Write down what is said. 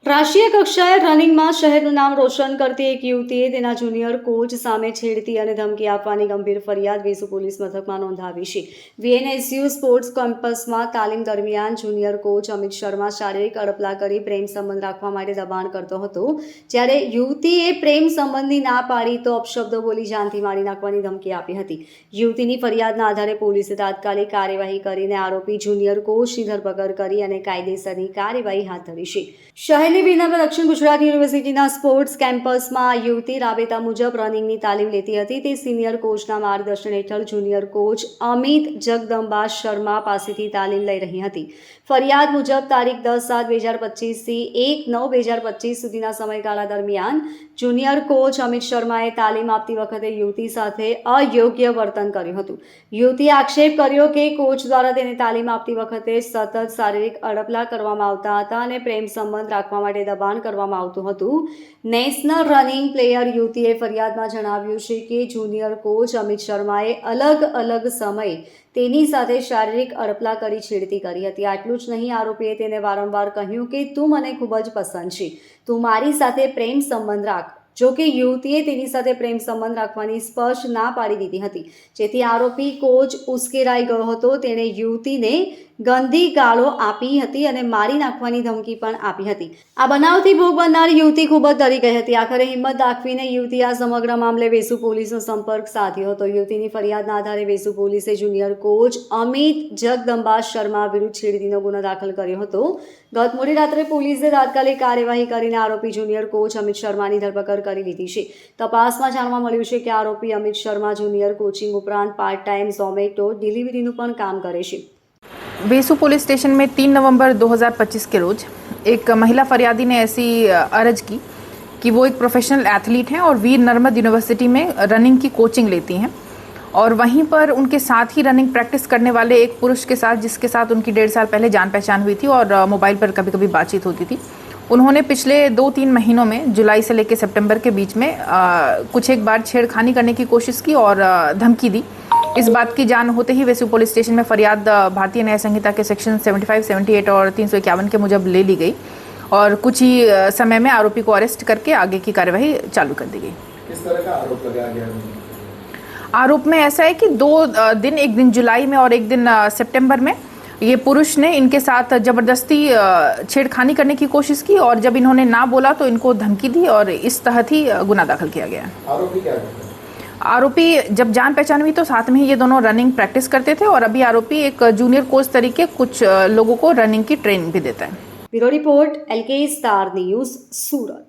રાષ્ટ્રીય કક્ષાએ રનિંગમાં શહેરનું નામ રોશન કરતી એક યુવતીએ તેના જુનિયર કોચ સામે છેડતી અને ધમકી આપવાની ગંભીર ફરિયાદ વેસુ પોલીસ મથકમાં નોંધાવી છે. VNSU સ્પોર્ટ્સ કેમ્પસમાં તાલીમ દરમિયાન જુનિયર કોચ અમિત શર્મા શારીરિક અડપલા કરી પ્રેમ સંબંધ રાખવા માટે દબાણ કરતો હતો. જ્યારે યુવતીએ પ્રેમ સંબંધની ના પાડી તો અપશબ્દો બોલી જાનથી મારી નાખવાની ધમકી આપી હતી. યુવતીની ફરિયાદના આધારે પોલીસે તાત્કાલિક કાર્યવાહી કરીને આરોપી જુનિયર કોચની ધરપકડ કરી અને કાયદેસરની કાર્યવાહી હાથ ધરી છે. શહેરની બીનામાં દક્ષિણ ગુજરાત યુનિવર્સિટીના સ્પોર્ટ્સ કેમ્પસમાં યુવતી રાબેતા મુજબ રનિંગની તાલીમ લેતી હતી. તે સિનિયર કોચના માર્ગદર્શન હેઠળ જુનિયર કોચ અમિત જગદંબા શર્મા પાસેથી તાલીમ લઈ રહી હતી. ફરિયાદ મુજબ તારીખ 10/7/2025 થી 1/9/2025 સુધીના સમયગાળા દરમિયાન જુનિયર કોચ અમિત શર્માએ તાલીમ આપતી વખતે યુવતી સાથે અયોગ્ય વર્તન કર્યું હતું. યુવતીએ આક્ષેપ કર્યો કે કોચ દ્વારા તેને તાલીમ આપતી વખતે સતત શારીરિક અડપલા કરવામાં આવતા હતા અને પ્રેમ સંબંધ રાખવા માટે દબાણ કરવામાં આવતું હતું. નેશનલ રનિંગ પ્લેયર યુવતીએ ફરિયાદમાં જણાવ્યું છે કે જુનિયર કોચ અમિત શર્માએ અલગ અલગ સમયે તેની સાથે શારીરિક અડપલા કરી છેડતી કરી હતી. આટલું જ નહીં, આરોપીએ તેને વારંવાર કહ્યું કે તું મને ખૂબ જ પસંદ છે, તું મારી સાથે પ્રેમ સંબંધ રાખ. જો કે યુવતીએ તેની સાથે પ્રેમ સંબંધ રાખવાની સ્પષ્ટ ના પાડી દીધી હતી, જેથી આરોપી કોચ ઉશ્કેરાઈ ગયો હતો. તેણે યુવતીને ગંદી ગાળો આપી હતી અને મારી નાખવાની ધમકી પણ આપી હતી. આ બનાવથી ભોગ બનનાર યુવતી ખૂબ જ ડરી ગઈ હતી. આખરે હિંમત દાખવીને યુવતીએ આ સમગ્ર મામલે વેસુ પોલીસનો સંપર્ક સાધ્યો હતો. યુવતીની ફરિયાદના આધારે વેસુ પોલીસે જુનિયર કોચ અમિત જગદંબા શર્મા વિરુદ્ધ છેડતીનો ગુનો દાખલ કર્યો હતો. ગત મોડી રાત્રે પોલીસે તાત્કાલિક કાર્યવાહી કરીને આરોપી જુનિયર કોચ અમિત શર્માની ધરપકડ કરી લીધી છે. તપાસમાં જાણવા મળ્યું છે કે આરોપી અમિત શર્મા જુનિયર કોચિંગ ઉપરાંત પાર્ટ ટાइम ઝોમેટો डिलीवरीનું પણ કામ કરે છે. वेसु पुलिस स्टेशन में 3 नवंबर 2025 के रोज एक महिला फरियादी ने ऐसी अर्ज की कि वो एक प्रोफेशनल एथलीट हैं और वीर नर्मद यूनिवर्सिटी में रनिंग की कोचिंग लेती हैं और वहीं पर उनके साथ ही रनिंग प्रैक्टिस करने वाले एक पुरुष के साथ, जिसके साथ उनकी 1.5 साल पहले जान पहचान हुई थी और मोबाइल पर कभी कभी बातचीत होती थी, उन्होंने पिछले 2-3 महीनों में जुलाई से लेकर सितंबर के बीच में कुछ एक बार छेड़खानी करने की कोशिश की और धमकी दी. इस बात की जान होते ही वेसु पुलिस स्टेशन में फरियाद भारतीय न्याय संहिता के सेक्शन 75, 78 और 351 के मुजब ले ली गई और कुछ ही समय में आरोपी को अरेस्ट करके आगे की कार्यवाही चालू कर दी गई. किस तरह का आरोप लगाया गया? आरोप में ऐसा है कि 2 दिन, एक दिन जुलाई में और एक दिन सितंबर में ये पुरुष ने इनके साथ जबरदस्ती छेड़खानी करने की कोशिश की और जब इन्होंने ना बोला तो इनको धमकी दी और इस तहत ही गुना दाखिल किया गया. आरोपी क्या करते हैं? आरोपी जब जान पहचान हुई तो साथ में ही ये दोनों रनिंग प्रैक्टिस करते थे और अभी आरोपी एक जूनियर कोच तरीके कुछ लोगों को रनिंग की ट्रेनिंग भी देता है. Bureau report LK star news, सूरत.